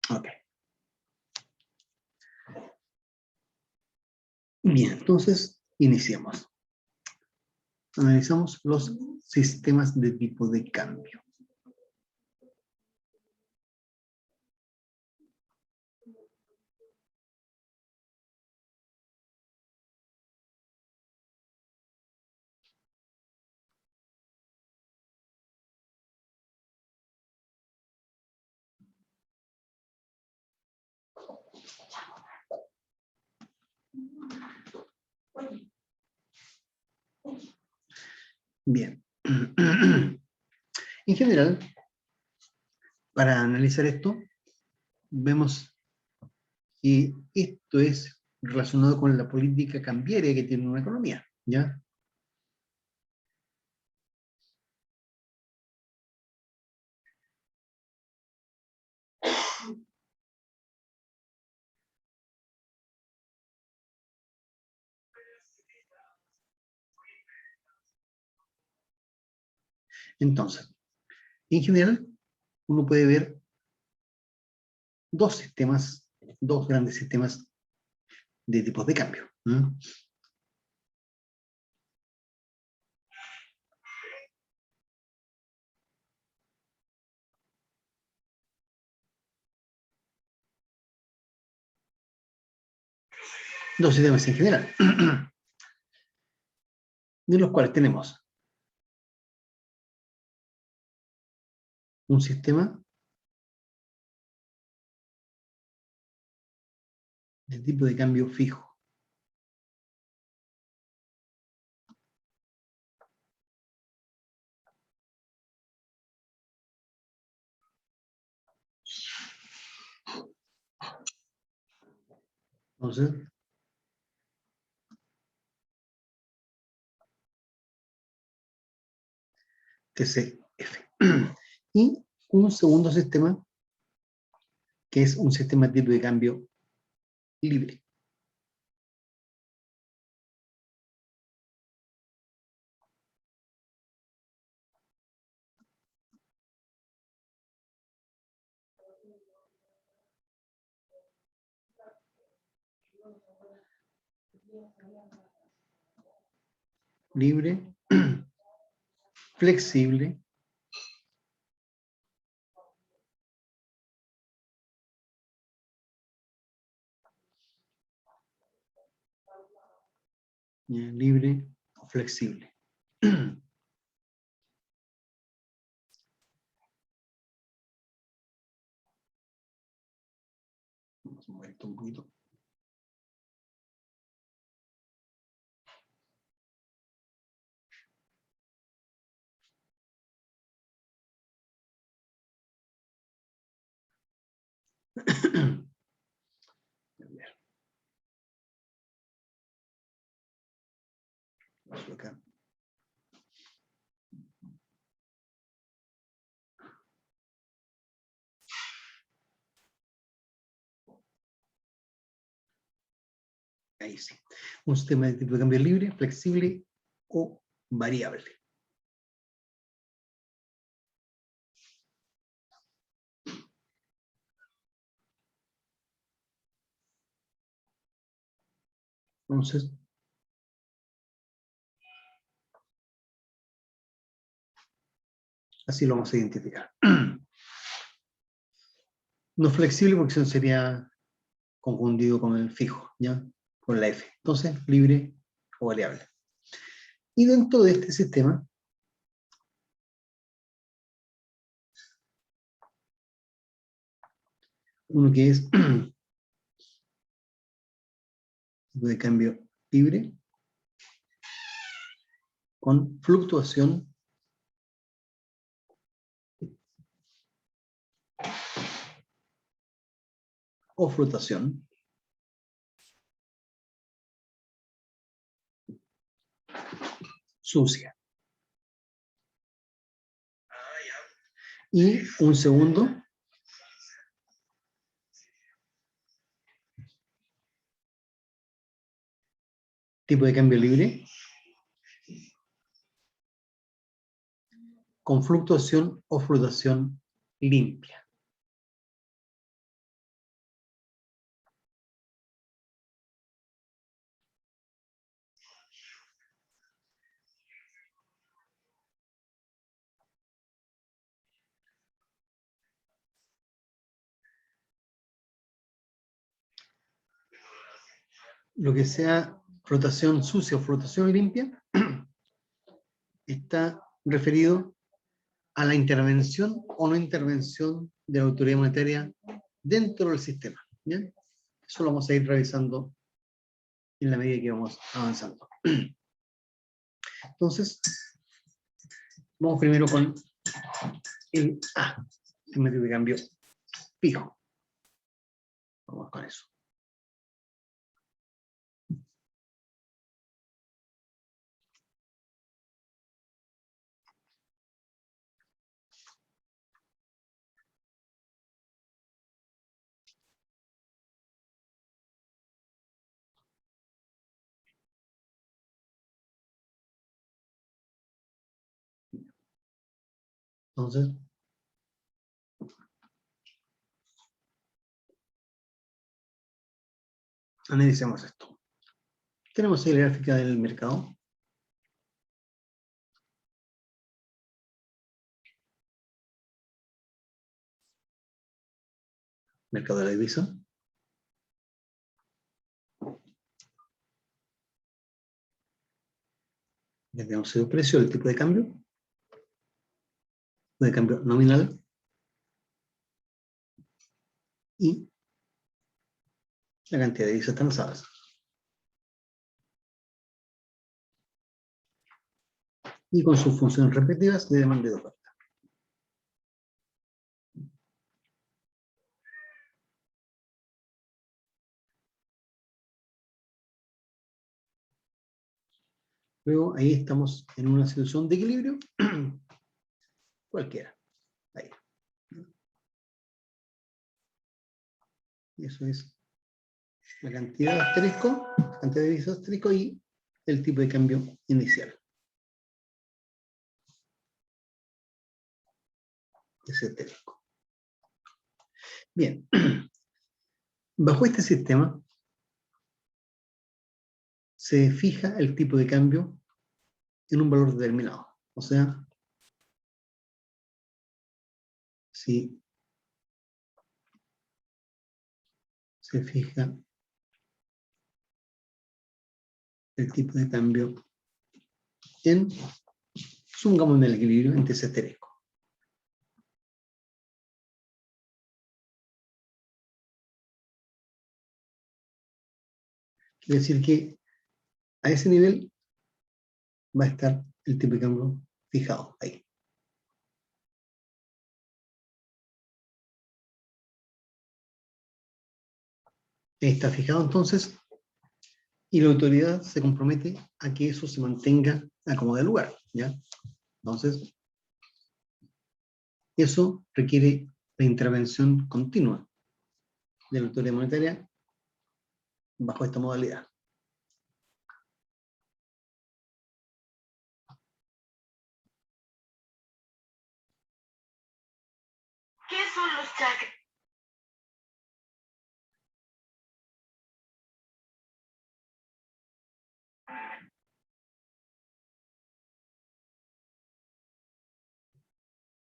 Ok. Bien, entonces iniciamos. Analizamos los sistemas de tipo de cambio. Bien. En general, para analizar esto, vemos que esto es relacionado con la política cambiaria que tiene una economía, ¿ya? Entonces, en general, uno puede ver dos sistemas, dos grandes sistemas de tipos de cambio. ¿No? Dos sistemas en general, de los cuales tenemos un sistema de tipo de cambio fijo. Entonces, TCF. Y un segundo sistema, que es un sistema de tipo de cambio libre. Libre, flexible, libre o flexible. Vamos a mover esto un poquito. Acá. Ahí sí. Un sistema de tipo de cambio libre, flexible o variable. Entonces, así lo vamos a identificar. No flexible porque eso sería confundido con el fijo, ¿ya? Con la F. Entonces, libre o variable. Y dentro de este sistema, uno que es tipo de cambio libre, con fluctuación o flotación, sucia. Y un segundo, tipo de cambio libre, con fluctuación o flotación limpia. lo que sea flotación sucia o flotación limpia está referido a la intervención o no intervención de la autoridad monetaria dentro del sistema. ¿Bien? Eso lo vamos a ir revisando en la medida que vamos avanzando. Entonces, vamos primero con el A, el medio de cambio fijo. Vamos con eso. Entonces, analicemos esto. Tenemos ahí la gráfica del mercado. Mercado de la divisa. Ya tenemos el precio, el tipo de cambio nominal y la cantidad de divisas transadas. Y con sus funciones repetitivas de demanda y de oferta. Luego ahí estamos en una situación de equilibrio cualquiera. Ahí. Y eso es la cantidad de asterisco, cantidad de divisas asterisco y el tipo de cambio inicial. Ese asterisco. Bien. Bajo este sistema se fija el tipo de cambio en un valor determinado. O sea, si se fija el tipo de cambio en, supongamos, en el equilibrio entre ese asterisco. Quiere decir que a ese nivel va a estar el tipo de cambio fijado ahí. Ahí está fijado entonces, y la autoridad se compromete a que eso se mantenga a como de lugar, ¿ya? Entonces, eso requiere la intervención continua de la autoridad monetaria bajo esta modalidad. ¿Qué son los chakras?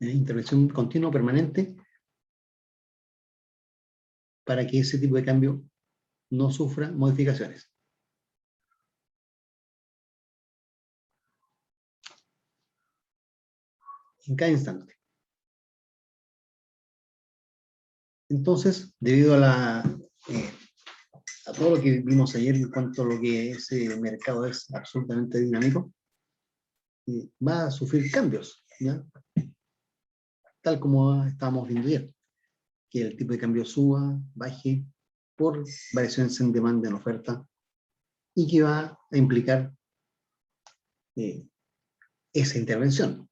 Intervención continua, permanente, para que ese tipo de cambio no sufra modificaciones. En cada instante. Entonces, debido a todo lo que vimos ayer en cuanto a lo que ese mercado es absolutamente dinámico, va a sufrir cambios, ¿ya? Tal como estábamos viendo ayer, que el tipo de cambio suba, baje, por variaciones en demanda, en oferta, y que va a implicar esa intervención.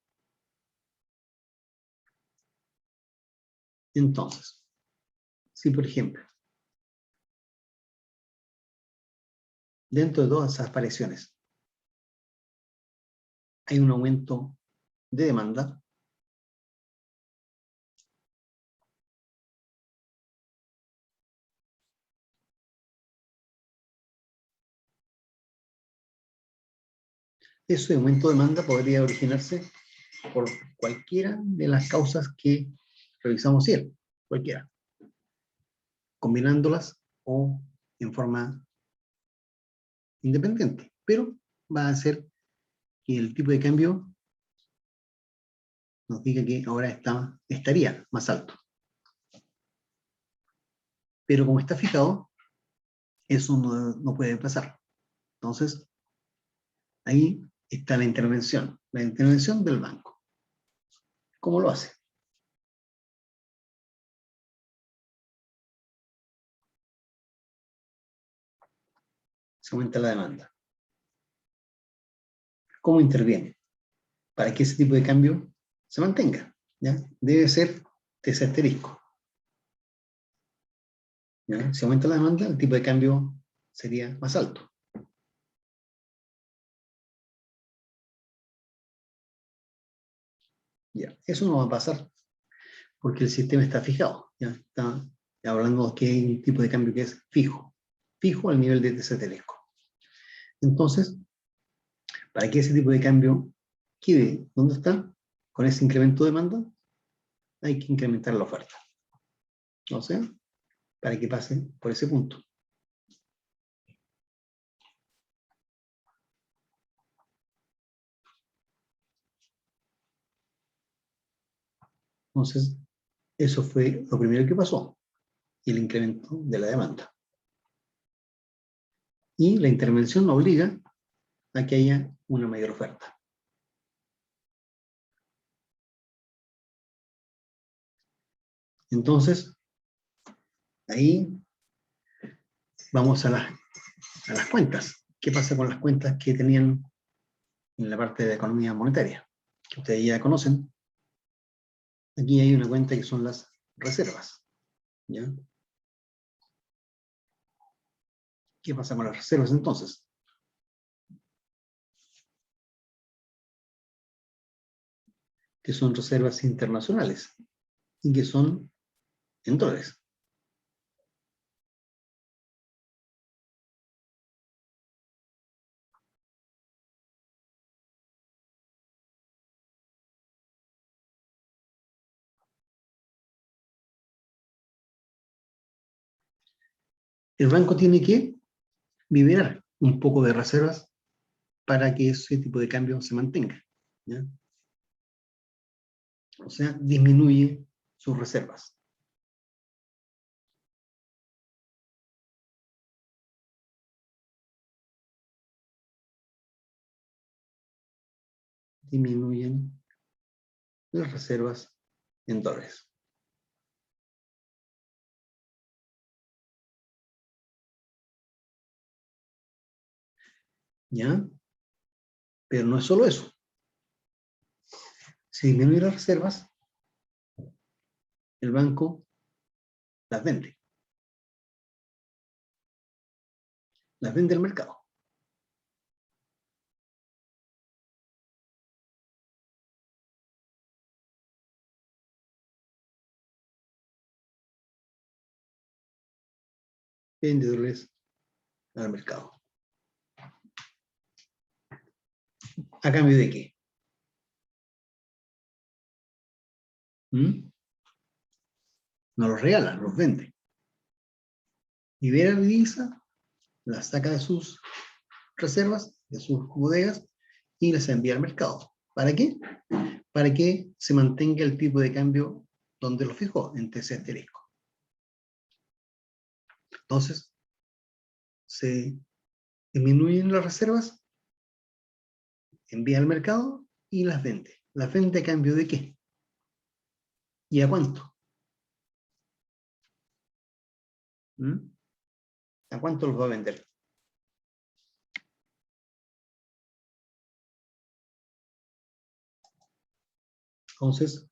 Entonces, si por ejemplo, dentro de todas esas variaciones hay un aumento de demanda, ese aumento de demanda podría originarse por cualquiera de las causas que revisamos ayer, cualquiera, combinándolas o en forma independiente, pero va a hacer que el tipo de cambio nos diga que ahora estaría más alto. Pero como está fijado, eso no puede pasar. Entonces, ahí está la intervención del banco. ¿Cómo lo hace? Se aumenta la demanda. ¿Cómo interviene? Para que ese tipo de cambio se mantenga, ¿ya? Debe ser ese asterisco. ¿Ya? Si aumenta la demanda, el tipo de cambio sería más alto. ¿Ya? Eso no va a pasar porque el sistema está fijado. ¿Ya? Está hablando que hay un tipo de cambio que es fijo al nivel de ese asterisco. Entonces, para que ese tipo de cambio quede donde está, con ese incremento de demanda, hay que incrementar la oferta. O sea, para que pase por ese punto. Entonces, eso fue lo primero que pasó, el incremento de la demanda. Y la intervención obliga a que haya una mayor oferta. Entonces, ahí vamos a las cuentas. ¿Qué pasa con las cuentas que tenían en la parte de economía monetaria? Que ustedes ya conocen. Aquí hay una cuenta que son las reservas. ¿Ya? ¿Qué pasa con las reservas entonces? Que son reservas internacionales y que son en dólares. El banco tiene que liberar un poco de reservas para que ese tipo de cambio se mantenga. ¿Ya? O sea, disminuye sus reservas. Disminuyen las reservas en dólares. ¿Ya? Pero no es solo eso. Si disminuye las reservas, el banco las vende. Las vende al mercado. Vende dólares al mercado. ¿A cambio de qué? ¿Mm? No los regala, los vende. Libera la divisa, la saca de sus reservas, de sus bodegas, y las envía al mercado. ¿Para qué? Para que se mantenga el tipo de cambio donde lo fijó, en ese asterisco. Entonces, se disminuyen las reservas, envía al mercado y las vende. ¿Las vende a cambio de qué? ¿Y a cuánto? ¿Mm? ¿A cuánto los va a vender? Entonces,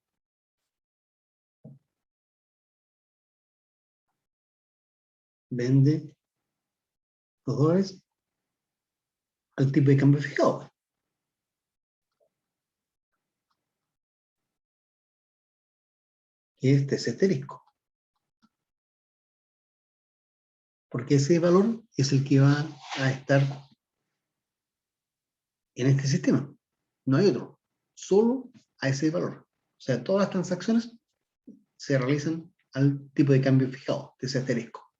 vende los dólares al tipo de cambio fijado. Que este es asterisco. Porque ese valor es el que va a estar en este sistema. No hay otro. Solo a ese valor. O sea, todas las transacciones se realizan al tipo de cambio fijado de ese asterisco.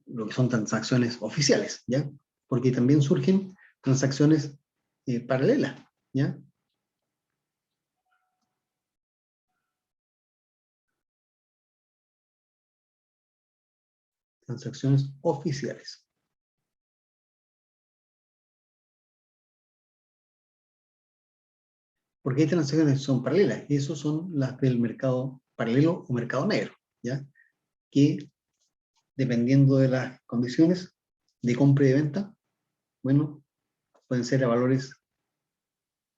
lo que son transacciones oficiales, ¿ya? Porque también surgen transacciones paralelas, ¿ya? Transacciones oficiales. Porque hay transacciones que son paralelas, y esos son las del mercado paralelo o mercado negro, ¿ya? Que dependiendo de las condiciones de compra y de venta, bueno, pueden ser a valores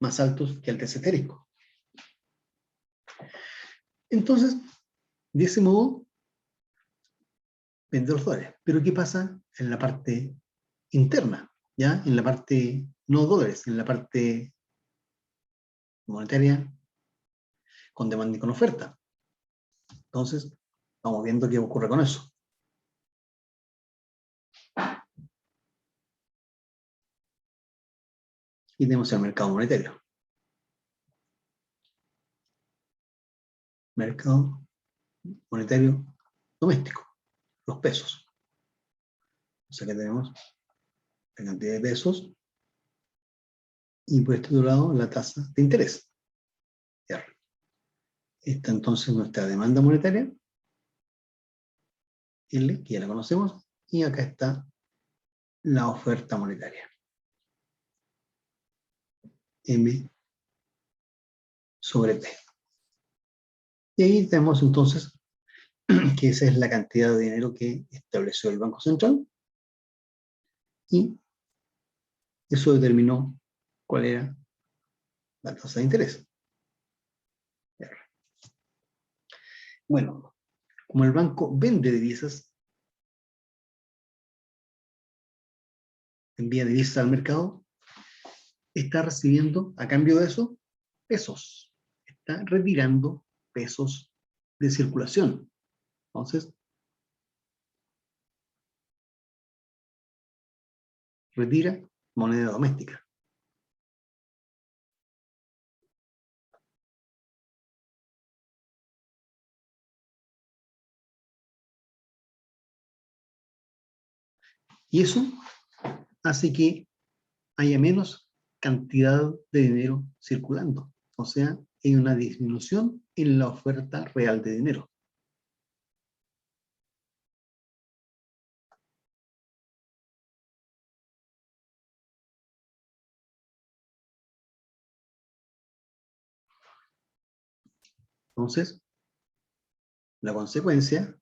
más altos que el TC esférico. Entonces, de ese modo, vende los dólares. Pero ¿qué pasa en la parte interna? ¿Ya? En la parte, no dólares, en la parte monetaria con demanda y con oferta. Entonces, vamos viendo qué ocurre con eso. Y tenemos el mercado monetario. Mercado monetario doméstico, los pesos. O sea que tenemos la cantidad de pesos y por este otro lado la tasa de interés. R. Esta entonces nuestra demanda monetaria, L, que ya la conocemos, y acá está la oferta monetaria, M sobre P. Y ahí tenemos entonces que esa es la cantidad de dinero que estableció el Banco Central y eso determinó cuál era la tasa de interés. R. Bueno, como el banco vende divisas, envía divisas al mercado, está recibiendo a cambio de eso pesos, está retirando pesos de circulación. Entonces, retira moneda doméstica. Y eso hace que haya menos cantidad de dinero circulando. O sea, hay una disminución en la oferta real de dinero. Entonces, la consecuencia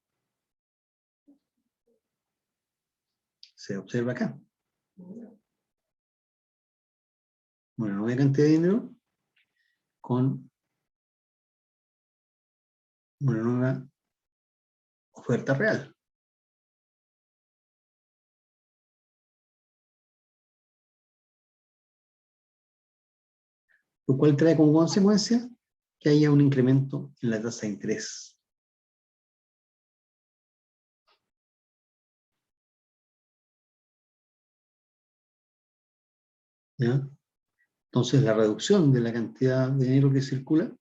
se observa acá. Una nueva cantidad de dinero con una nueva oferta real. Lo cual trae como consecuencia que haya un incremento en la tasa de interés. ¿Ya? Entonces, la reducción de la cantidad de dinero que circula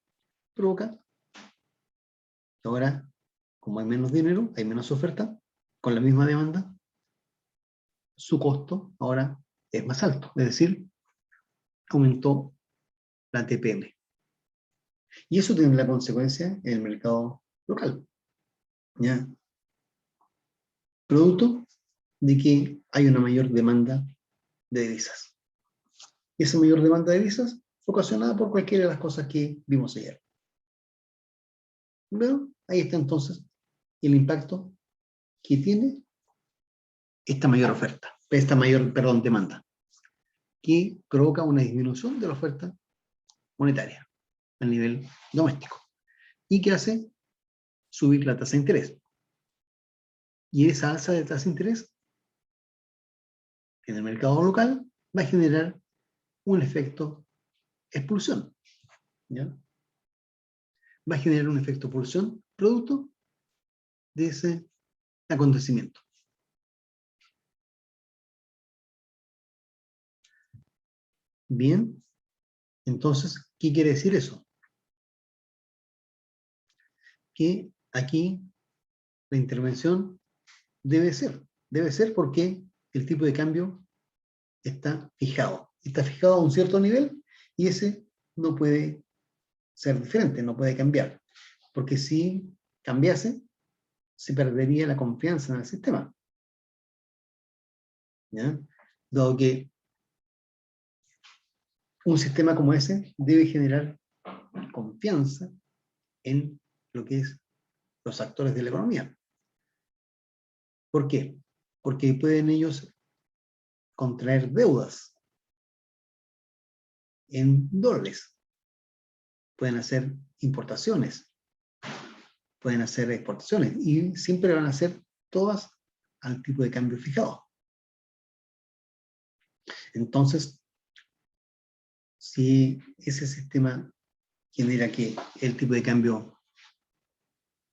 provoca que ahora, como hay menos dinero, hay menos oferta, con la misma demanda, su costo ahora es más alto, es decir, aumentó la TPM. Y eso tiene la consecuencia en el mercado local, ¿ya? Producto de que hay una mayor demanda de divisas. Y esa mayor demanda de divisas fue ocasionada por cualquiera de las cosas que vimos ayer. Pero ahí está entonces el impacto que tiene esta mayor oferta, esta mayor, perdón, demanda, que provoca una disminución de la oferta monetaria a nivel doméstico y que hace subir la tasa de interés. Y esa alza de tasa de interés en el mercado local va a generar un efecto expulsión, ¿ya? Va a generar un efecto expulsión producto de ese acontecimiento. Bien, entonces, ¿qué quiere decir eso? Que aquí la intervención debe ser Debe ser porque el tipo de cambio está fijado. Está fijado a un cierto nivel y ese no puede ser diferente, no puede cambiar. Porque si cambiase, se perdería la confianza en el sistema. ¿Ya? Dado que un sistema como ese debe generar confianza en lo que es los actores de la economía. ¿Por qué? Porque pueden ellos contraer deudas en dólares, pueden hacer importaciones, pueden hacer exportaciones y siempre van a ser todas al tipo de cambio fijado. Entonces, si ese sistema genera que el tipo de cambio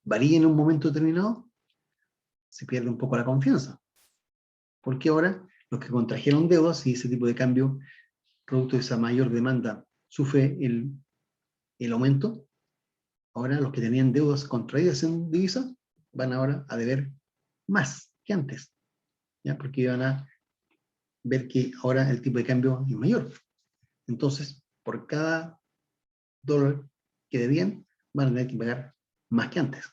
varíe en un momento determinado, se pierde un poco la confianza. Porque ahora los que contrajeron deudas y ese tipo de cambio, producto de esa mayor demanda, sufre el aumento, ahora los que tenían deudas contraídas en divisa van ahora a deber más que antes, ¿ya? Porque van a ver que ahora el tipo de cambio es mayor. Entonces, por cada dólar que debían, van a tener que pagar más que antes.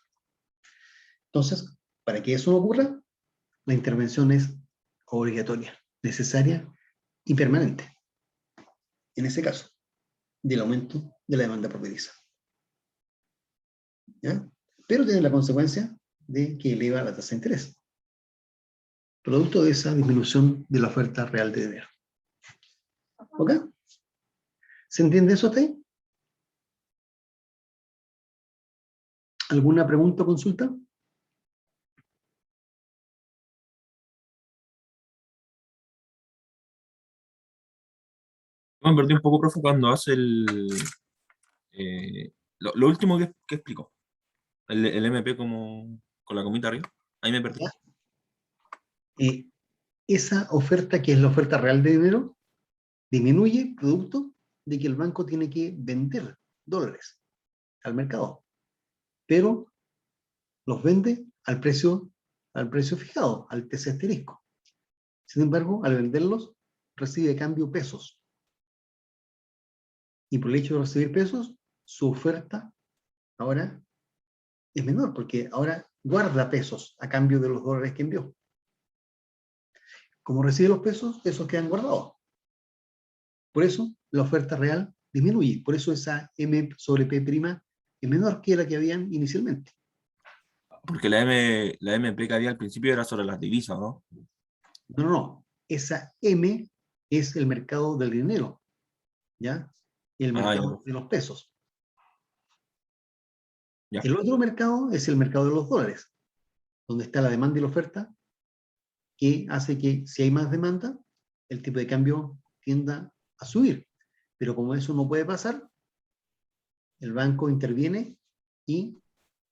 Entonces, para que eso no ocurra, la intervención es obligatoria, necesaria y permanente. En ese caso, del aumento de la demanda por divisa. ¿Ya? Pero tiene la consecuencia de que eleva la tasa de interés, producto de esa disminución de la oferta real de dinero. ¿Ok? ¿Se entiende eso hasta ahí? ¿Alguna pregunta o consulta? Me perdí un poco, profe, cuando hace lo último que explicó. El MP como con la comita arriba. Ahí me perdí. ¿Ya? Esa oferta, que es la oferta real de dinero, disminuye producto de que el banco tiene que vender dólares al mercado, pero los vende al precio fijado, al TC asterisco. Sin embargo, al venderlos, recibe a cambio pesos. Y por el hecho de recibir pesos, su oferta ahora es menor, porque ahora guarda pesos a cambio de los dólares que envió. Como recibe los pesos, esos quedan guardados. Por eso, la oferta real disminuye. Por eso esa M sobre P' es menor que la que habían inicialmente. Porque la MP que había al principio era sobre las divisas, ¿no? No, no, no. Esa M es el mercado del dinero, ¿ya? Y el Ah, ya, mercado de los pesos. ya. El otro mercado es el mercado de los dólares, donde está la demanda y la oferta, que hace que si hay más demanda, el tipo de cambio tienda a subir. Pero como eso no puede pasar, el banco interviene y,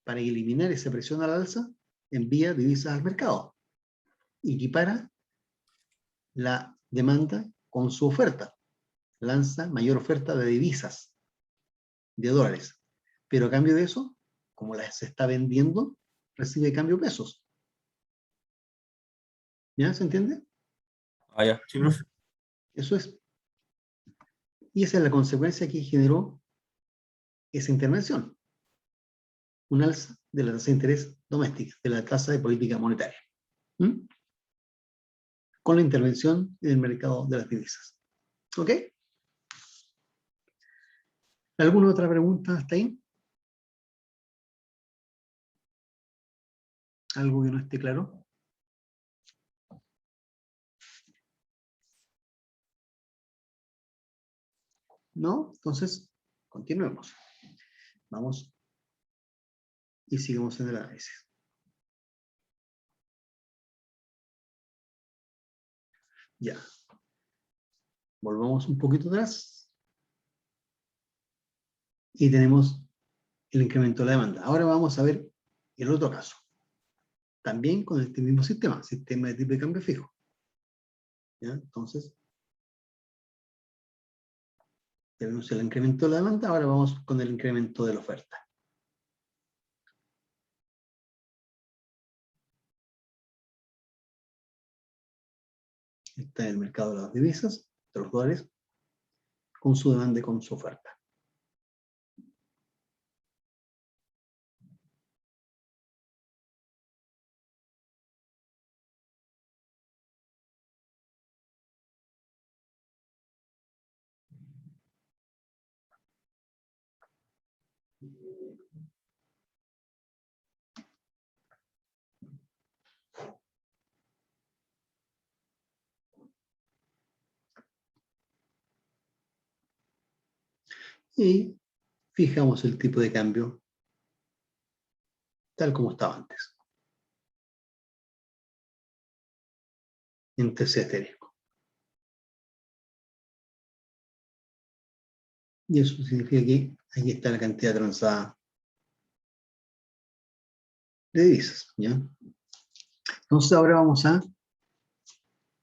para eliminar esa presión al alza, envía divisas al mercado y equipara la demanda con su oferta. Lanza mayor oferta de divisas, de dólares. Pero a cambio de eso, como las se está vendiendo, recibe cambio pesos. ¿Ya? ¿Se entiende? Ah, ya. Sí, profe. Eso es. Y esa es la consecuencia que generó esa intervención. Un alza de la tasa de interés doméstica, de la tasa de política monetaria. ¿Mm? Con la intervención en el mercado de las divisas. ¿Ok? ¿Alguna otra pregunta hasta ahí? ¿Algo que no esté claro? ¿No? Entonces, continuemos. Vamos y sigamos en el análisis. Ya. Volvamos un poquito atrás. Y tenemos el incremento de la demanda. Ahora vamos a ver el otro caso. También con este mismo sistema de tipo de cambio fijo. ¿Ya? Entonces, tenemos el incremento de la demanda, ahora vamos con el incremento de la oferta. Está el mercado de las divisas, de los dólares, con su demanda y con su oferta. Y fijamos el tipo de cambio tal como estaba antes, en TC esférico. Y eso significa que ahí está la cantidad transada de divisas, ¿ya? Entonces ahora vamos a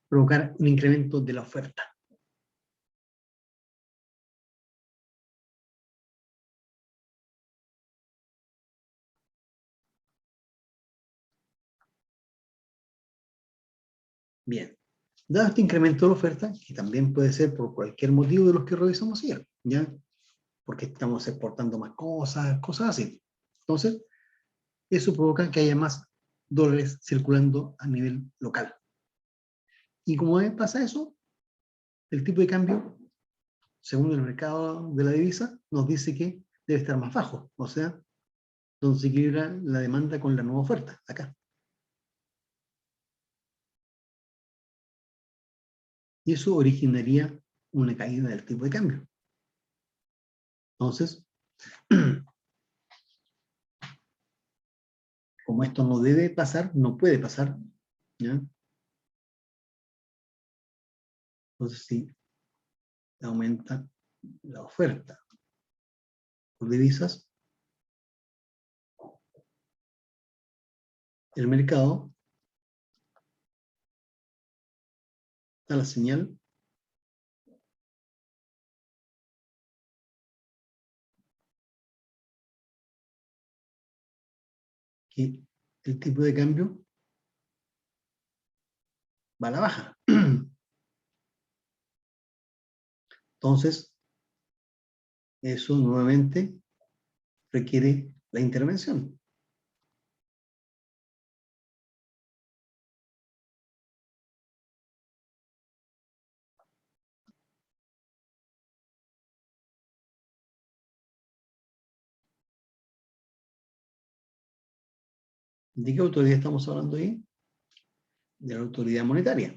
provocar un incremento de la oferta. Bien, dado este incremento de la oferta, que también puede ser por cualquier motivo de los que revisamos ayer, ¿ya? Porque estamos exportando más cosas, cosas así. Entonces, eso provoca que haya más dólares circulando a nivel local. Y como pasa eso, el tipo de cambio, según el mercado de la divisa, nos dice que debe estar más bajo, o sea, donde se equilibra la demanda con la nueva oferta, acá. Y eso originaría una caída del tipo de cambio. Entonces, como esto no debe pasar, no puede pasar, ¿ya? Entonces, sí, aumenta la oferta por divisas, el mercado da la señal que el tipo de cambio va a la baja. Entonces, eso nuevamente requiere la intervención. ¿De qué autoridad estamos hablando ahí? De la autoridad monetaria,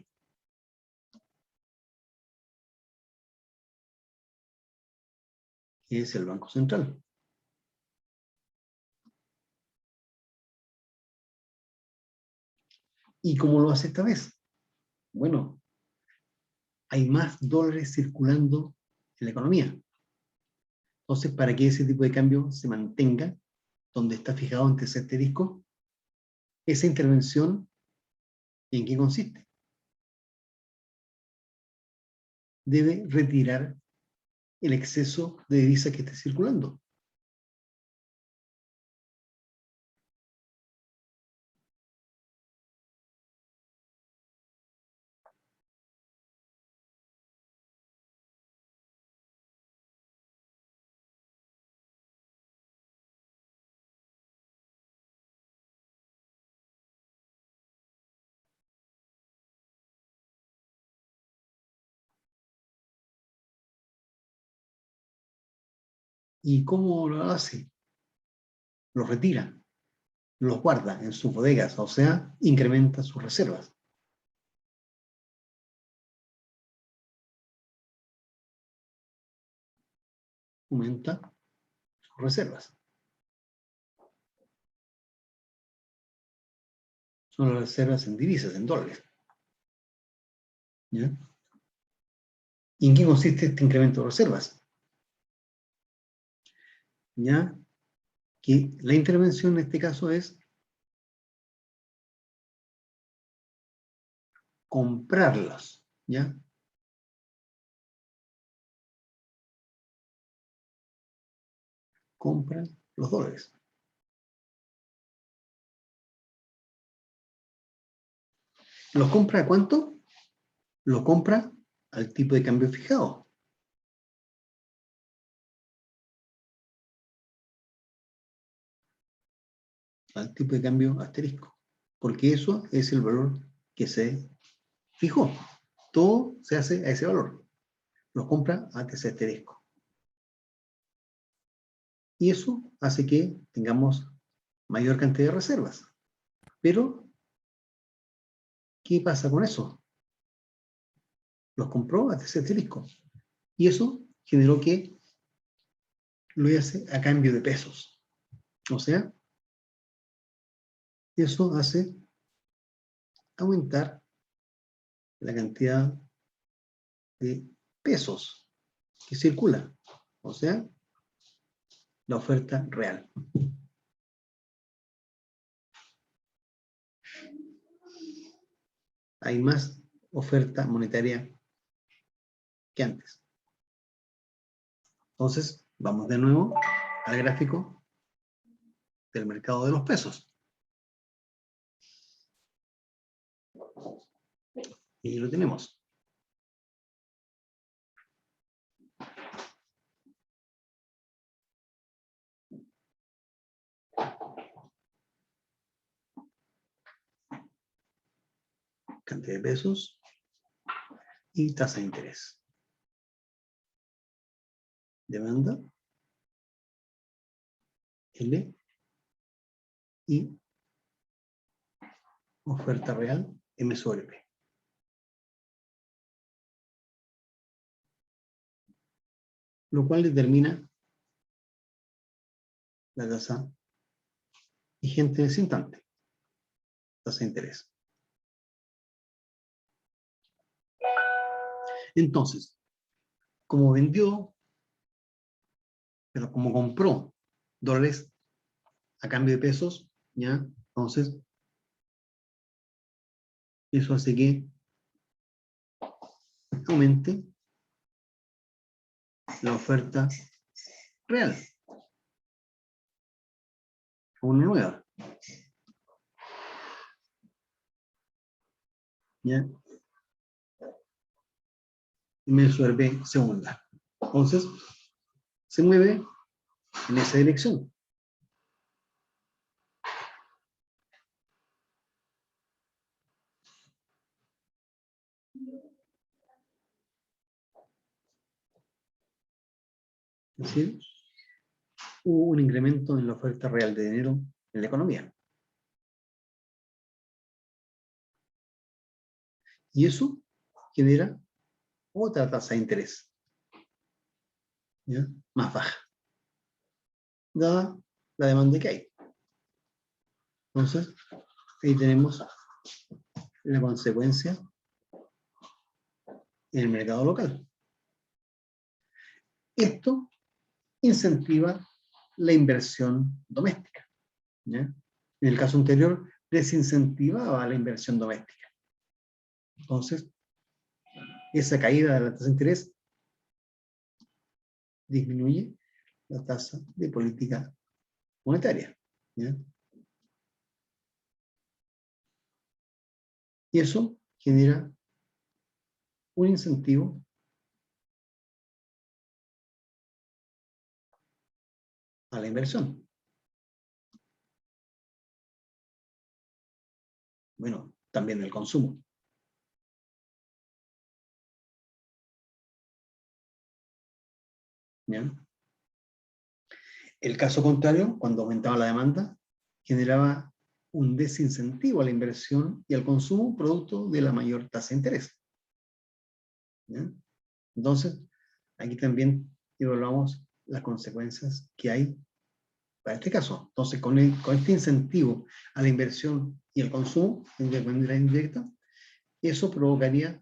que es el Banco Central. ¿Y cómo lo hace esta vez? Bueno, hay más dólares circulando en la economía. Entonces, para que ese tipo de cambio se mantenga, donde está fijado ante ese asterisco, esa intervención, ¿en qué consiste? Debe retirar el exceso de divisa que esté circulando. ¿Y cómo lo hace? Los retira, los guarda en sus bodegas, o sea, incrementa sus reservas. Aumenta sus reservas. Son las reservas en divisas, en dólares. ¿Ya? ¿Y en qué consiste este incremento de reservas? ¿Ya? Que la intervención en este caso es comprarlas, ¿ya? Compran los dólares. ¿Los compra a cuánto? lo compra al tipo de cambio fijado. Al tipo de cambio asterisco. Porque eso es el valor que se fijó. Todo se hace a ese valor. Lo compra a ese asterisco. Y eso hace que tengamos mayor cantidad de reservas. Pero, ¿qué pasa con eso? Los compró a ese asterisco. Y eso generó que lo hace a cambio de pesos. O sea, eso hace aumentar la cantidad de pesos que circula. O sea, la oferta real. Hay más oferta monetaria que antes. Entonces, vamos de nuevo al gráfico del mercado de los pesos. Y lo tenemos. Cantidad de pesos y tasa de interés. Demanda, L, y oferta real, M sobre P. Lo cual determina la tasa vigente en ese instante, tasa de interés. Entonces, como vendió, pero como compró dólares a cambio de pesos, ¿ya? Entonces, eso hace que aumente la oferta real, una nueva. ¿Ya? Y me suelve segunda. Entonces, se mueve en esa dirección. Es decir, hubo un incremento en la oferta real de dinero en la economía. Y eso genera otra tasa de interés, ¿ya? Más baja, dada la demanda que hay. Entonces, ahí tenemos la consecuencia en el mercado local. Esto incentiva la inversión doméstica, ¿ya? En el caso anterior, desincentivaba la inversión doméstica. Entonces, esa caída de la tasa de interés disminuye la tasa de política monetaria, ¿ya? Y eso genera un incentivo a la inversión. Bueno, también el consumo. ¿Ya? El caso contrario, cuando aumentaba la demanda, generaba un desincentivo a la inversión y al consumo producto de la mayor tasa de interés. ¿Ya? Entonces, aquí también evaluamos las consecuencias que hay para este caso. Entonces, con este incentivo a la inversión y al consumo, de manera indirecta, eso provocaría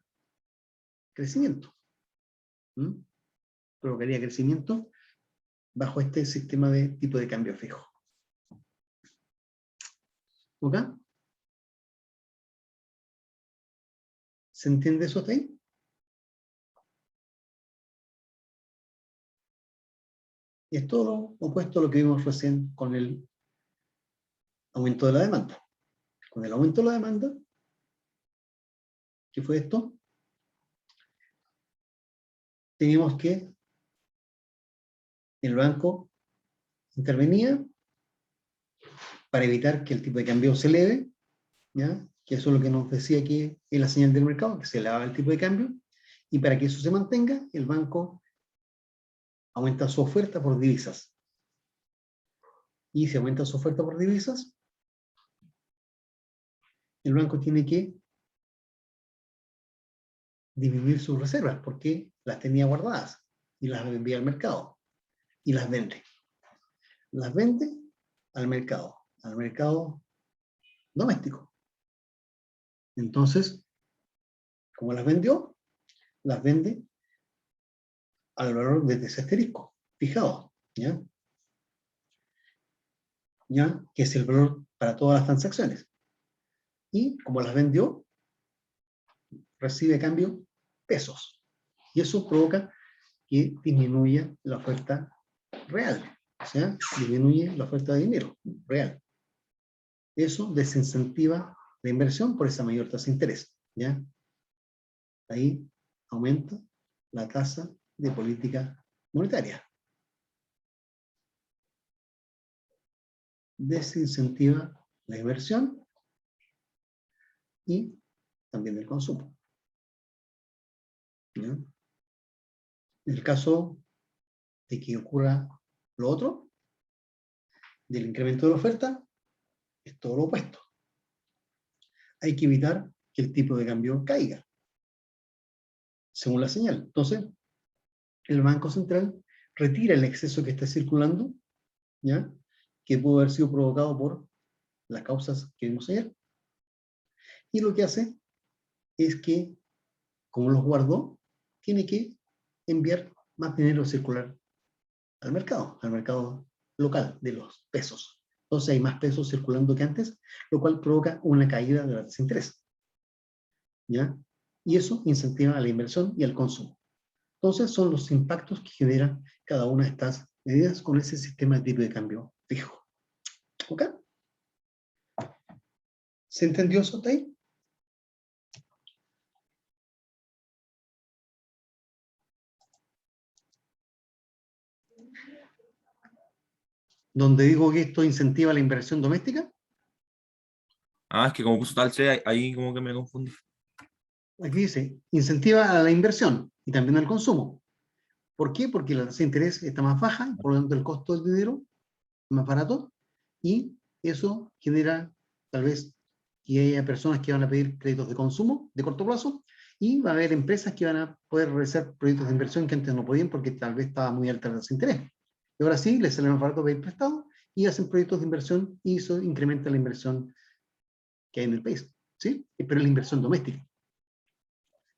crecimiento. ¿Mm? Provocaría crecimiento bajo este sistema de tipo de cambio fijo. ¿Ok? ¿Se entiende eso hasta ahí? Y es todo lo opuesto a lo que vimos recién con el aumento de la demanda. Con el aumento de la demanda, ¿qué fue esto? teníamos que el banco intervenía para evitar que el tipo de cambio se eleve, ¿ya? Que eso es lo que nos decía aquí en la señal del mercado, que se elevaba el tipo de cambio, y para que eso se mantenga, el banco aumenta su oferta por divisas. Y si aumenta su oferta por divisas, el banco tiene que disminuir sus reservas, porque las tenía guardadas, y las envía al mercado, y las vende. Las vende al mercado doméstico. Entonces, como las vendió, las vende al valor de ese asterisco, fijado, ¿ya? ¿Ya? Que es el valor para todas las transacciones. Y como las vendió, recibe a cambio pesos. Y eso provoca que disminuya la oferta real, o sea, disminuye la oferta de dinero real. Eso desincentiva la inversión por esa mayor tasa de interés, ¿ya? Ahí aumenta la tasa de política monetaria. Desincentiva la inversión y también el consumo, ¿ya? En el caso de que ocurra lo otro, del incremento de la oferta, es todo lo opuesto. Hay que evitar que el tipo de cambio caiga, según la señal. Entonces, el Banco Central retira el exceso que está circulando, ¿ya? Que pudo haber sido provocado por las causas que vimos ayer. Y lo que hace es que, como los guardó, tiene que enviar más dinero circular al mercado local de los pesos. Entonces hay más pesos circulando que antes, lo cual provoca una caída de la tasa de interés, ¿ya? Y eso incentiva la inversión y el consumo. Entonces son los impactos que genera cada una de estas medidas con ese sistema de tipo de cambio fijo. ¿Ok? ¿Se entendió eso ahí? Donde digo que esto incentiva la inversión doméstica, Ah, es que como puso tal C, ahí como que me confundí. aquí dice, incentiva a la inversión y también al consumo. ¿Por qué? Porque la tasa de interés está más baja, por lo tanto el costo del dinero es más barato, y eso genera tal vez que haya personas que van a pedir créditos de consumo de corto plazo, y va a haber empresas que van a poder realizar proyectos de inversión que antes no podían porque tal vez estaba muy alta la tasa de interés. Y ahora sí, les sale más barato pedir prestado y hacen proyectos de inversión y eso incrementa la inversión que hay en el país, ¿sí? Pero es la inversión doméstica,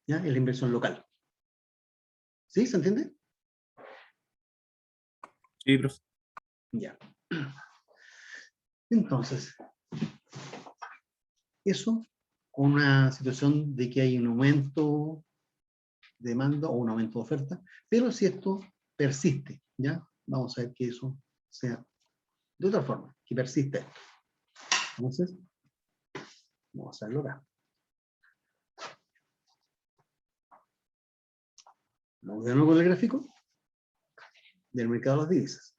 ¿ya? Es la inversión local. ¿Sí? ¿Se entiende? Sí, profe. Ya. Entonces, eso con una situación de que hay un aumento de demanda o un aumento de oferta, pero si esto persiste, ¿ya? Vamos a ver que eso sea de otra forma, que persiste esto. Entonces, vamos a verlo acá. Vamos de nuevo con el gráfico del mercado de las divisas.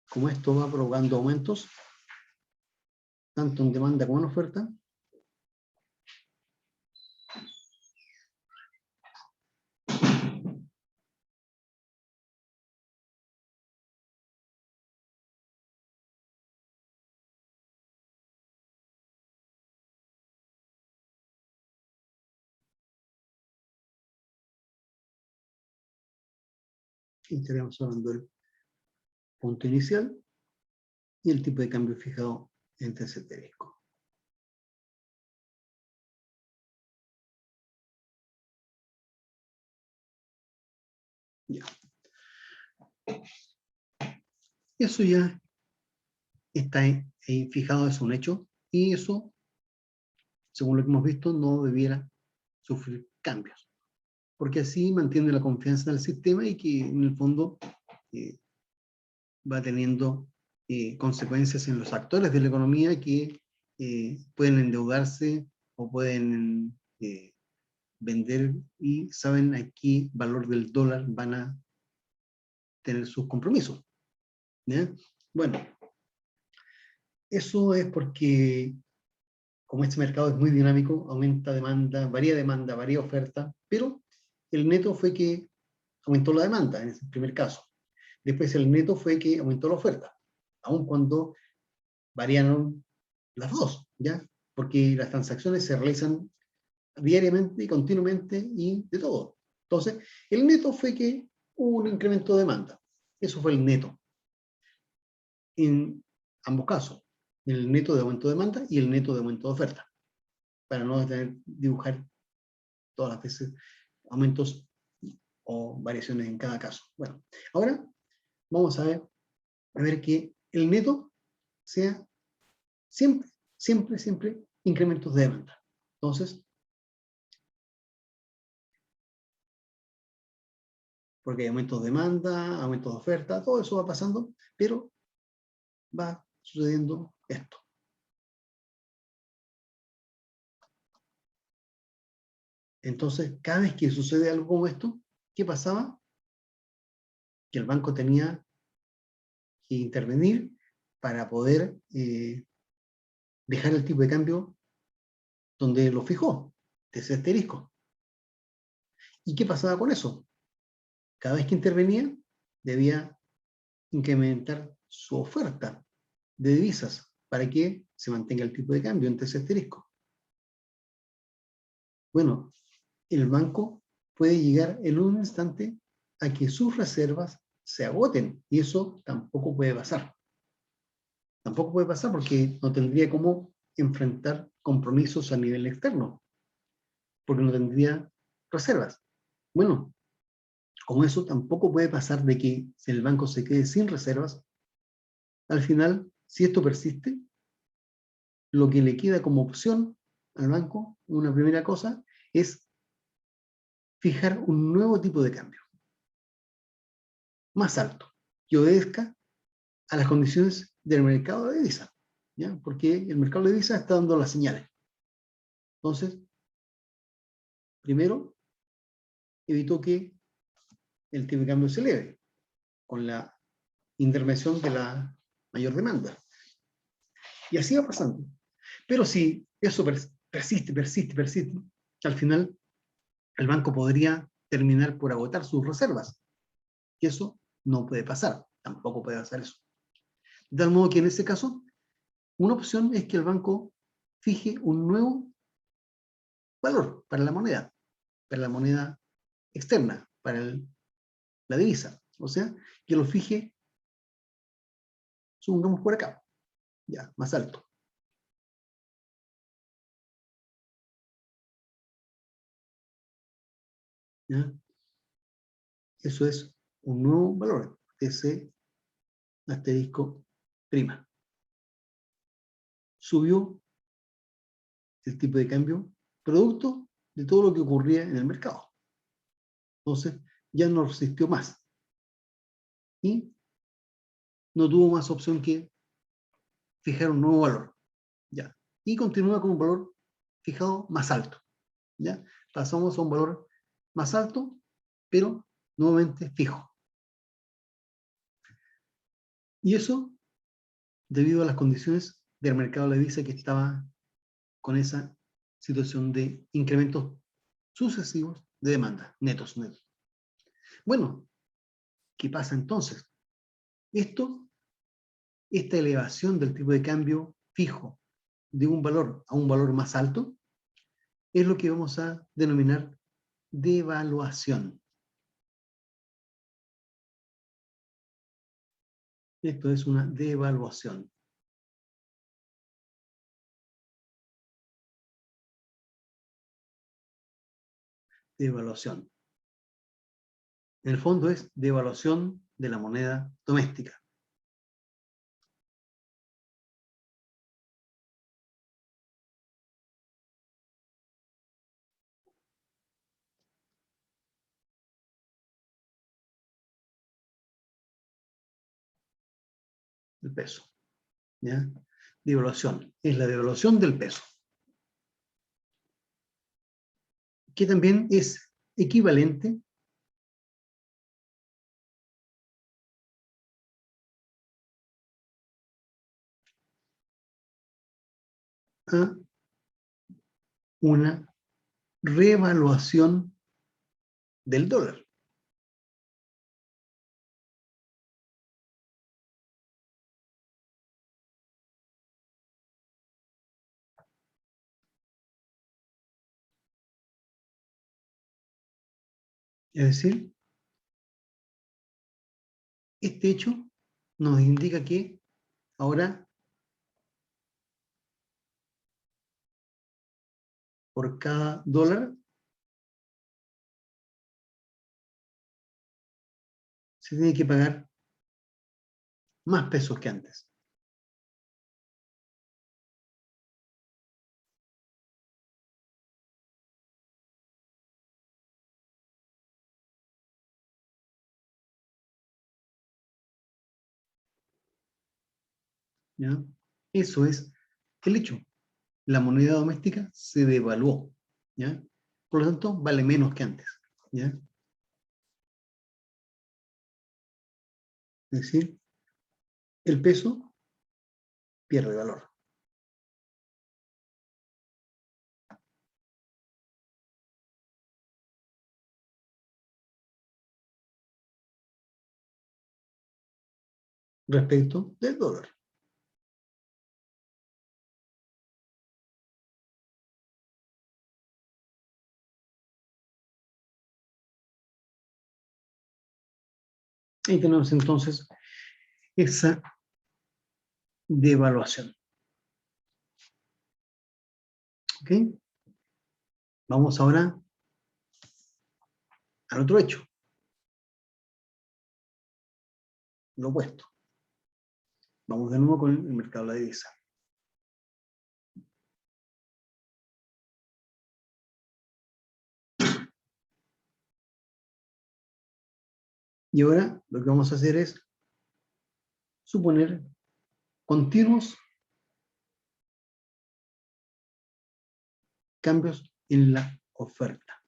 Como esto va provocando aumentos, tanto en demanda como en oferta, y estaríamos hablando del punto inicial y el tipo de cambio fijado entre ese asterisco. Ya. Eso ya está ahí fijado, es un hecho, y eso, según lo que hemos visto, no debiera sufrir cambios, porque así mantiene la confianza del sistema y que en el fondo va teniendo consecuencias en los actores de la economía que pueden endeudarse o pueden vender y saben a qué valor del dólar van a tener sus compromisos. ¿Ya? Bueno, eso es porque como este mercado es muy dinámico, aumenta demanda, varía oferta, pero el neto fue que aumentó la demanda en ese primer caso. Después el neto fue que aumentó la oferta, aun cuando variaron las dos, ¿ya? Porque las transacciones se realizan diariamente y continuamente y de todo. Entonces, el neto fue que hubo un incremento de demanda. Eso fue el neto. En ambos casos, el neto de aumento de demanda y el neto de aumento de oferta, para no dibujar todas las veces aumentos o variaciones en cada caso. Bueno, ahora vamos a ver que el neto sea siempre incrementos de demanda. Entonces, porque hay aumentos de demanda, aumentos de oferta, todo eso va pasando, pero va sucediendo esto. Entonces, cada vez que sucede algo como esto, ¿qué pasaba? Que el banco tenía que intervenir para poder dejar el tipo de cambio donde lo fijó, de ese asterisco. ¿Y qué pasaba con eso? Cada vez que intervenía, debía incrementar su oferta de divisas para que se mantenga el tipo de cambio entre ese asterisco. Bueno, el banco puede llegar en un instante a que sus reservas se agoten y eso tampoco puede pasar. Tampoco puede pasar porque no tendría cómo enfrentar compromisos a nivel externo, porque no tendría reservas. Bueno, como eso tampoco puede pasar de que el banco se quede sin reservas, al final, si esto persiste, lo que le queda como opción al banco, una primera cosa, es fijar un nuevo tipo de cambio, más alto, que obedezca a las condiciones del mercado de divisas, ¿ya? Porque el mercado de divisas está dando las señales. Entonces, primero, evitó que el tipo de cambio se eleve con la intervención de la mayor demanda. Y así va pasando. Pero si eso persiste, al final el banco podría terminar por agotar sus reservas. Y eso no puede pasar, tampoco puede hacer eso. De tal modo que en ese caso, una opción es que el banco fije un nuevo valor para la moneda externa, para la divisa. O sea, que lo fije, supongamos por acá, ya, más alto. ¿Ya? Eso es un nuevo valor, ese asterisco prima. Subió el tipo de cambio producto de todo lo que ocurría en el mercado. Entonces, ya no resistió más. Y no tuvo más opción que fijar un nuevo valor. ¿Ya? Y continúa con un valor fijado más alto. ¿Ya? Pasamos a un valor más alto, pero nuevamente fijo. Y eso debido a las condiciones del mercado de la divisa que estaba con esa situación de incrementos sucesivos de demanda, netos. Bueno, ¿qué pasa entonces? Esta elevación del tipo de cambio fijo de un valor a un valor más alto es lo que vamos a denominar devaluación. Esto es una devaluación. Devaluación. En el fondo es devaluación de la moneda doméstica. el peso. ¿Ya? Devaluación. Es la devaluación del peso. Que también es equivalente a una revaluación del dólar. Es decir, este hecho nos indica que ahora, por cada dólar, se tiene que pagar más pesos que antes. ¿Ya? Eso es el hecho. La moneda doméstica se devaluó. ¿Ya? Por lo tanto, vale menos que antes. ¿Ya? Es decir, el peso pierde valor. Respecto del dólar. Ahí tenemos entonces esa devaluación. ¿Ok? Vamos ahora al otro hecho. Lo opuesto. Vamos de nuevo con el mercado de la divisa. Y ahora lo que vamos a hacer es suponer continuos cambios en la oferta.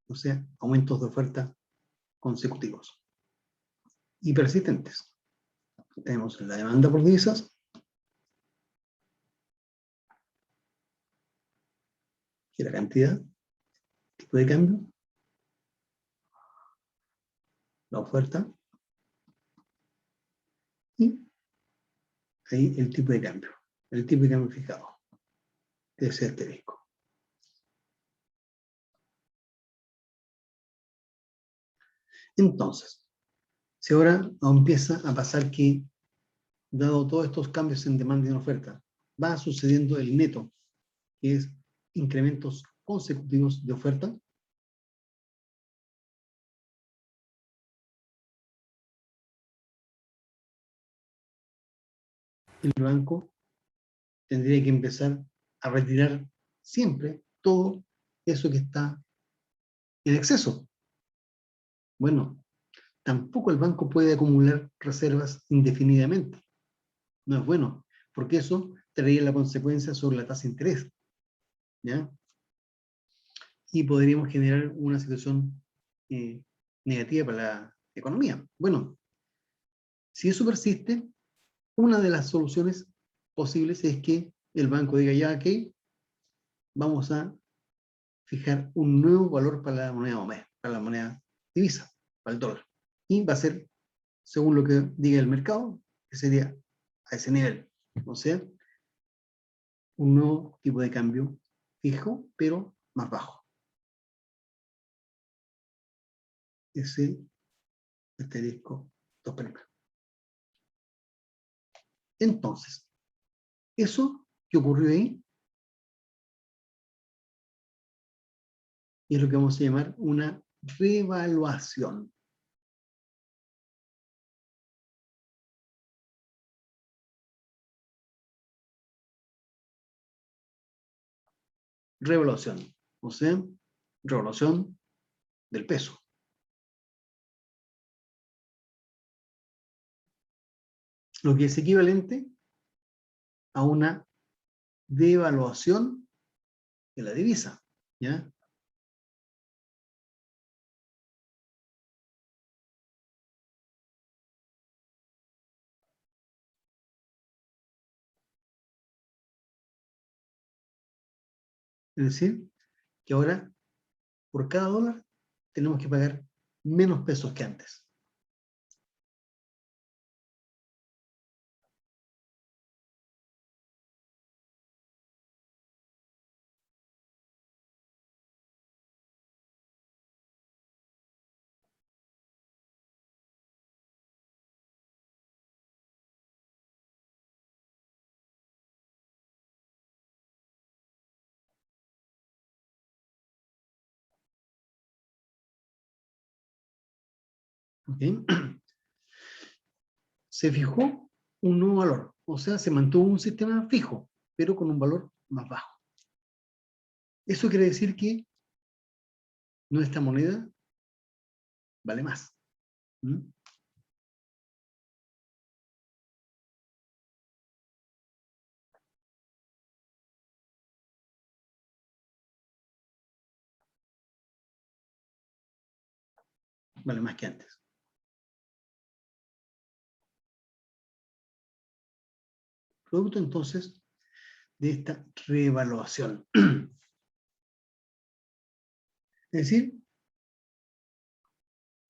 O sea, aumentos de oferta consecutivos y persistentes. Tenemos la demanda por divisas, que es la cantidad, tipo de cambio, la oferta, y ahí el tipo de cambio. El tipo de cambio fijado, que es este asterisco. Entonces, si ahora empieza a pasar que, dado todos estos cambios en demanda y en oferta, va sucediendo el neto, que es incrementos consecutivos de oferta, el banco tendría que empezar a retirar siempre todo eso que está en exceso. Bueno, tampoco el banco puede acumular reservas indefinidamente. No es bueno, porque eso traería la consecuencia sobre la tasa de interés. ¿Ya? Y podríamos generar una situación negativa para la economía. Bueno, si eso persiste, una de las soluciones posibles es que el banco diga, ya, ok, vamos a fijar un nuevo valor para la moneda para la moneda divisa, para el dólar. Y va a ser, según lo que diga el mercado, que sería a ese nivel. O sea, un nuevo tipo de cambio fijo, pero más bajo. Ese asterisco 2 prima. Entonces, eso que ocurrió ahí es lo que vamos a llamar una revaluación. Revaluación, o sea, revaluación del peso. lo que es equivalente a una devaluación de la divisa, ¿ya? Es decir, que ahora por cada dólar tenemos que pagar menos pesos que antes. ¿Okay? Se fijó un nuevo valor, o sea, se mantuvo un sistema fijo, pero con un valor más bajo. Eso quiere decir que nuestra moneda vale más. ¿Mm? Vale más que antes. Producto entonces de esta reevaluación. Es decir,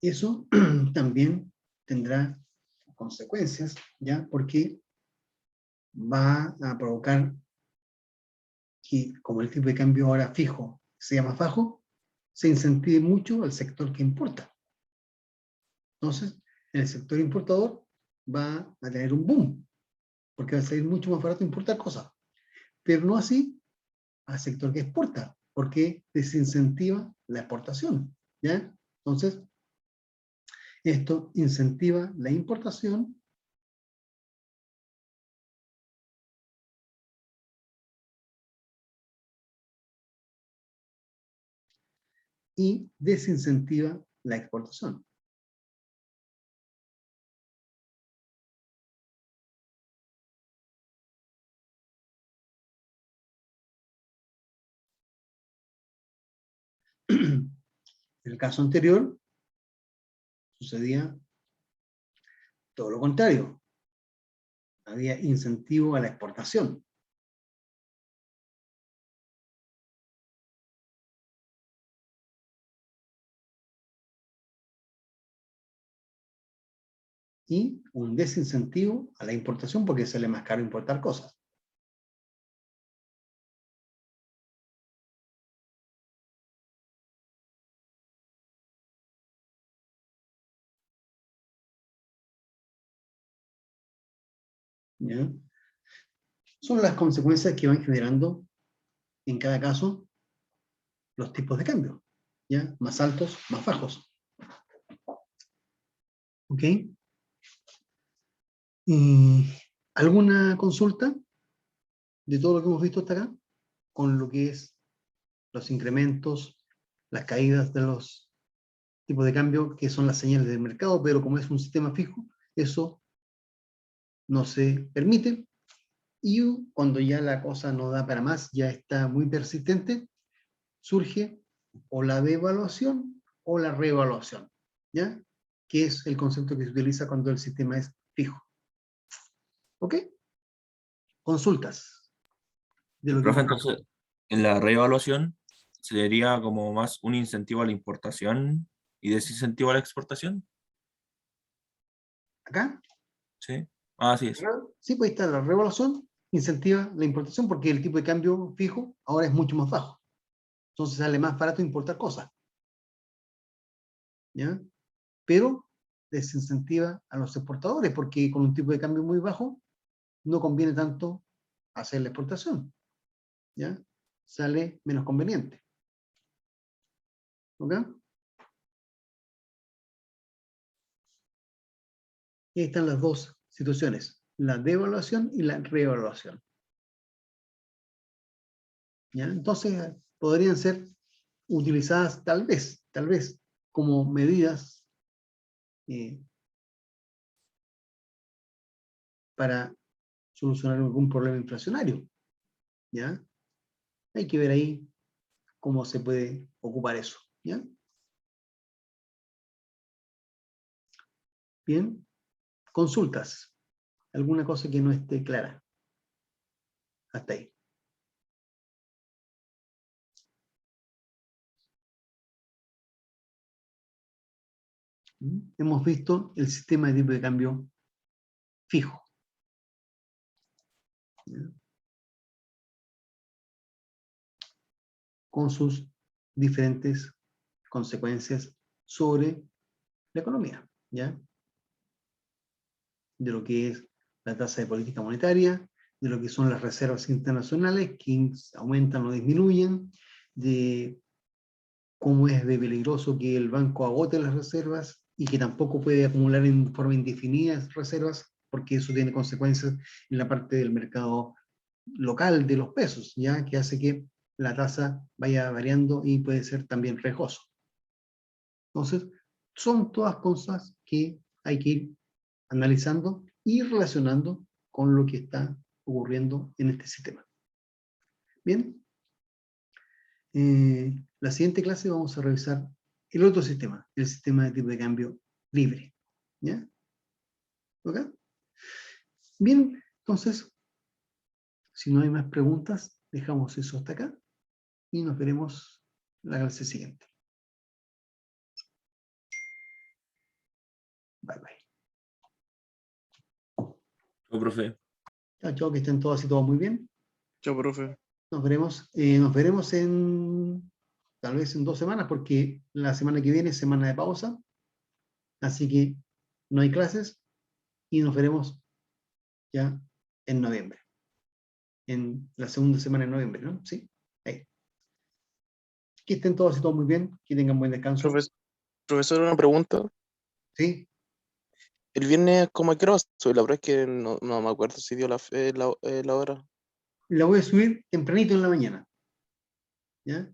eso también tendrá consecuencias, ¿ya? Porque va a provocar que, como el tipo de cambio ahora fijo sea más bajo, se incentive mucho al sector que importa. Entonces, el sector importador va a tener un boom, porque va a salir mucho más barato importar cosas. Pero no así al sector que exporta, porque desincentiva la exportación, ¿ya? Entonces, esto incentiva la importación y desincentiva la exportación. En el caso anterior, sucedía todo lo contrario. Había incentivo a la exportación. Y un desincentivo a la importación porque sale más caro importar cosas. ¿Ya? Son las consecuencias que van generando en cada caso los tipos de cambio, ¿ya? Más altos, más bajos. ¿Ok? ¿Alguna consulta de todo lo que hemos visto hasta acá? Con lo que es los incrementos, las caídas de los tipos de cambio, que son las señales del mercado, pero como es un sistema fijo, eso no se permite. Y cuando ya la cosa no da para más, ya está muy persistente, surge o la devaluación o la reevaluación, ¿ya? Que es el concepto que se utiliza cuando el sistema es fijo. ¿Ok? Consultas de lo que Profe, hemos visto. entonces, en la reevaluación sería como más un incentivo a la importación y desincentivo a la exportación. Acá, Sí. Ah, sí es. sí, pues ahí está la revaluación, incentiva la importación porque el tipo de cambio fijo ahora es mucho más bajo. Entonces sale más barato importar cosas, ¿ya? Pero desincentiva a los exportadores porque con un tipo de cambio muy bajo no conviene tanto hacer la exportación, ¿ya? Sale menos conveniente. ¿Ok? Y ahí están las dos situaciones, la devaluación y la reevaluación. ¿Ya? Entonces, podrían ser utilizadas tal vez, como medidas para solucionar algún problema inflacionario, ¿ya? Hay que ver ahí cómo se puede ocupar eso, ¿ya? Bien, consultas. ¿Alguna cosa que no esté clara? Hasta ahí. Hemos visto el sistema de tipo de cambio fijo. ¿Ya? Con sus diferentes consecuencias sobre la economía, ¿ya? De lo que es la tasa de política monetaria, de lo que son las reservas internacionales que aumentan o disminuyen, de cómo es de peligroso que el banco agote las reservas y que tampoco puede acumular en forma indefinida reservas, porque eso tiene consecuencias en la parte del mercado local de los pesos, ¿ya? Que hace que la tasa vaya variando y puede ser también riesgoso. Entonces, son todas cosas que hay que ir analizando y relacionando con lo que está ocurriendo en este sistema. Bien, la siguiente clase vamos a revisar el otro sistema, el sistema de tipo de cambio libre. ¿Ya? ¿Ok? Bien, entonces, si no hay más preguntas, dejamos eso hasta acá y nos veremos la clase siguiente. Bye, bye. Chao, profe. Chao, chao, que estén todos y todos muy bien. Chao, profe. Nos veremos en tal vez en 2 semanas, porque la semana que viene es semana de pausa, así que no hay clases y nos veremos ya en noviembre, en la segunda semana de noviembre, ¿no? Sí, ahí. Que estén todos y todos muy bien, que tengan buen descanso. Profesor, una pregunta. Sí, El viernes, ¿cómo a qué hora va a subir? La verdad es que no me acuerdo si dio la hora. la voy a subir tempranito en la mañana, ¿ya?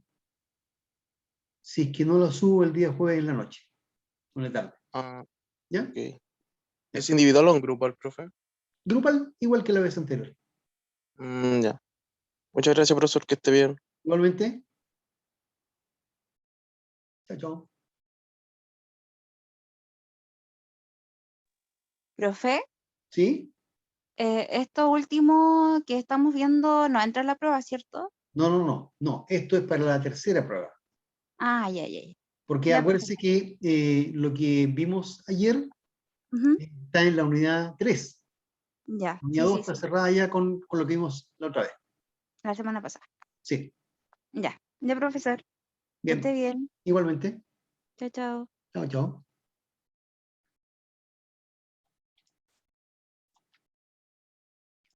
Si es que no la subo el día jueves en la noche, o en la tarde, Ah, ¿ya? ok. ¿Es individual o en grupal, profe? Grupal, igual que la vez anterior. Ya. Muchas gracias, profesor, que esté bien. Igualmente. Chao, chao. Profe, ¿Sí? esto último que estamos viendo no entra en la prueba, ¿cierto? No. Esto es para la tercera prueba. Ah, ya. Porque Ya, acuérdense que lo que vimos ayer Ujú, está en la unidad 3. ya, La unidad 2 está sí. cerrada ya con lo que vimos la otra vez. La semana pasada. Sí, Ya, profesor. Que esté bien. bien. Igualmente. Chao, chao. Chao, chao.